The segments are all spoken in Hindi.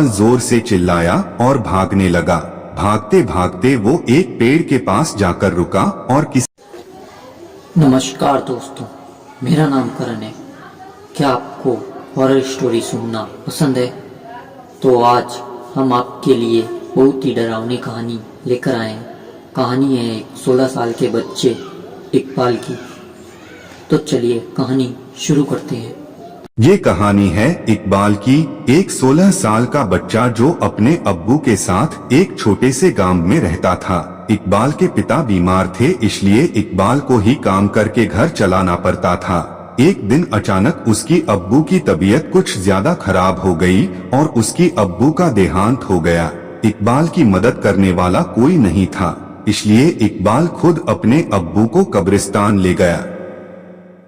इकबाल जोर से चिल्लाया और भागने लगा। भागते भागते वो एक पेड़ के पास जाकर रुका और नमस्कार दोस्तों, मेरा नाम करण है। क्या आपको हॉरर स्टोरी सुनना पसंद है? तो आज हम आपके लिए बहुत ही डरावनी कहानी लेकर आए हैं। कहानी है एक 16 साल के बच्चे इकबाल की। तो चलिए कहानी शुरू करते हैं। ये कहानी है इकबाल की, एक 16 साल का बच्चा जो अपने अब्बू के साथ एक छोटे से गांव में रहता था। इकबाल के पिता बीमार थे, इसलिए इकबाल को ही काम करके घर चलाना पड़ता था। एक दिन अचानक उसकी अब्बू की तबीयत कुछ ज्यादा खराब हो गई और उसकी अब्बू का देहांत हो गया। इकबाल की मदद करने वाला कोई नहीं था, इसलिए इकबाल खुद अपने अब्बू को कब्रिस्तान ले गया।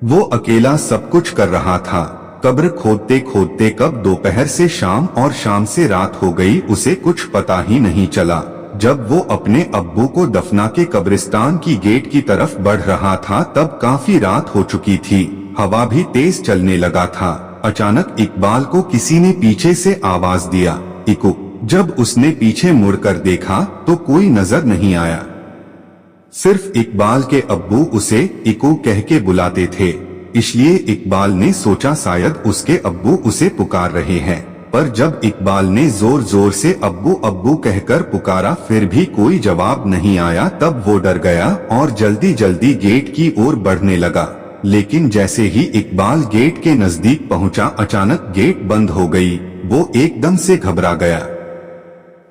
वो अकेला सब कुछ कर रहा था। कब्र खोदते खोदते कब दोपहर से शाम और शाम से रात हो गई, उसे कुछ पता ही नहीं चला। जब वो अपने अब्बू को दफना के कब्रिस्तान की गेट की तरफ बढ़ रहा था, तब काफी रात हो चुकी थी। हवा भी तेज चलने लगा था। अचानक इकबाल को किसी ने पीछे से आवाज दिया, इकू। जब उसने पीछे मुड़कर देखा तो कोई नजर नहीं आया। सिर्फ इकबाल के अब्बू उसे इकू कह के बुलाते थे, इसलिए इकबाल ने सोचा शायद उसके अब्बू उसे पुकार रहे हैं। पर जब इकबाल ने जोर जोर से अब्बू अब्बू कहकर पुकारा, फिर भी कोई जवाब नहीं आया, तब वो डर गया और जल्दी जल्दी गेट की ओर बढ़ने लगा। लेकिन जैसे ही इकबाल गेट के नजदीक पहुंचा, अचानक गेट बंद हो गई। वो एकदम से घबरा गया।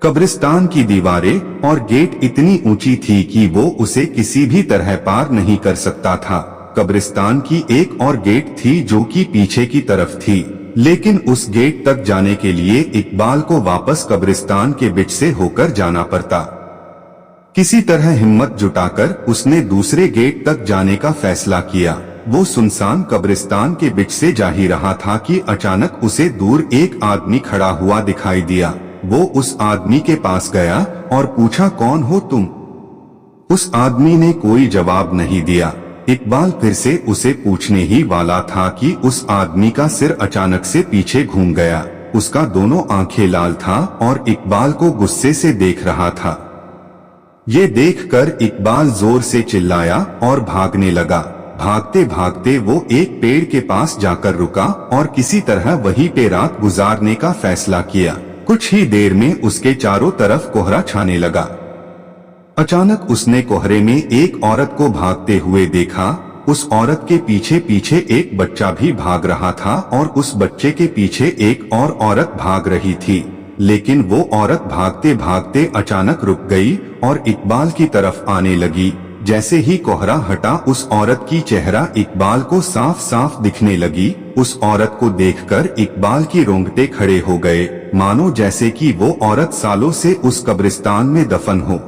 कब्रिस्तान की दीवारें और गेट इतनी ऊंची थी कि वो उसे किसी भी तरह पार नहीं कर सकता था। कब्रिस्तान की एक और गेट थी जो कि पीछे की तरफ थी, लेकिन उस गेट तक जाने के लिए इकबाल को वापस कब्रिस्तान के बीच से होकर जाना पड़ता। किसी तरह हिम्मत जुटाकर उसने दूसरे गेट तक जाने का फैसला किया। वो सुनसान कब्रिस्तान के बीच से जा ही रहा था कि अचानक उसे दूर एक आदमी खड़ा हुआ दिखाई दिया। वो उस आदमी के पास गया और पूछा, कौन हो तुम? उस आदमी ने कोई जवाब नहीं दिया। इकबाल फिर से उसे पूछने ही वाला था कि उस आदमी का सिर अचानक से पीछे घूम गया। उसका दोनों आंखें लाल था और इकबाल को गुस्से से देख रहा था। ये देखकर इकबाल जोर से चिल्लाया और भागने लगा। भागते भागते वो एक पेड़ के पास जाकर रुका और किसी तरह वहीं पे रात गुजारने का फैसला किया। कुछ ही देर में उसके चारों तरफ कोहरा छाने लगा। अचानक उसने कोहरे में एक औरत को भागते हुए देखा। उस औरत के पीछे पीछे एक बच्चा भी भाग रहा था और उस बच्चे के पीछे एक और औरत भाग रही थी। लेकिन वो औरत भागते भागते अचानक रुक गई और इकबाल की तरफ आने लगी। जैसे ही कोहरा हटा, उस औरत की चेहरा इकबाल को साफ साफ दिखने लगी। उस औरत को देखकर इकबाल की रोंगटे खड़े हो गए, मानो जैसे कि वो औरत सालों से उस कब्रिस्तान में दफन हो।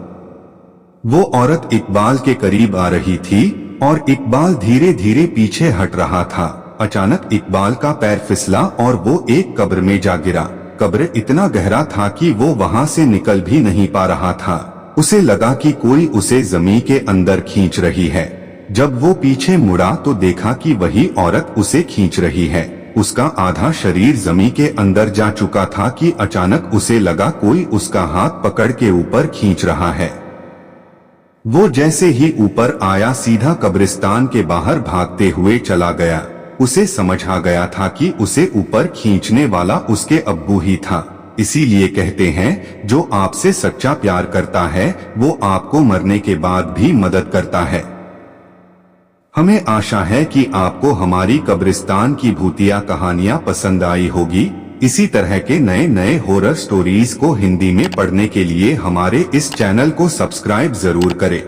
वो औरत इकबाल के करीब आ रही थी और इकबाल धीरे धीरे पीछे हट रहा था। अचानक इकबाल का पैर फिसला और वो एक कब्र में जा गिरा। कब्र इतना गहरा था कि वो वहां से निकल भी नहीं पा रहा था। उसे लगा कि कोई उसे जमीन के अंदर खींच रही है। जब वो पीछे मुड़ा तो देखा कि वही औरत उसे खींच रही है। उसका आधा शरीर जमीन के अंदर जा चुका था कि अचानक उसे लगा कोई उसका हाथ पकड़ के ऊपर खींच रहा है। वो जैसे ही ऊपर आया, सीधा कब्रिस्तान के बाहर भागते हुए चला गया। उसे समझ आ गया था कि उसे ऊपर खींचने वाला उसके अब्बू ही था। इसीलिए कहते हैं, जो आपसे सच्चा प्यार करता है वो आपको मरने के बाद भी मदद करता है। हमें आशा है कि आपको हमारी कब्रिस्तान की भूतिया कहानियां पसंद आई होगी। इसी तरह के नए नए हॉरर स्टोरीज को हिंदी में पढ़ने के लिए हमारे इस चैनल को सब्सक्राइब जरूर करें।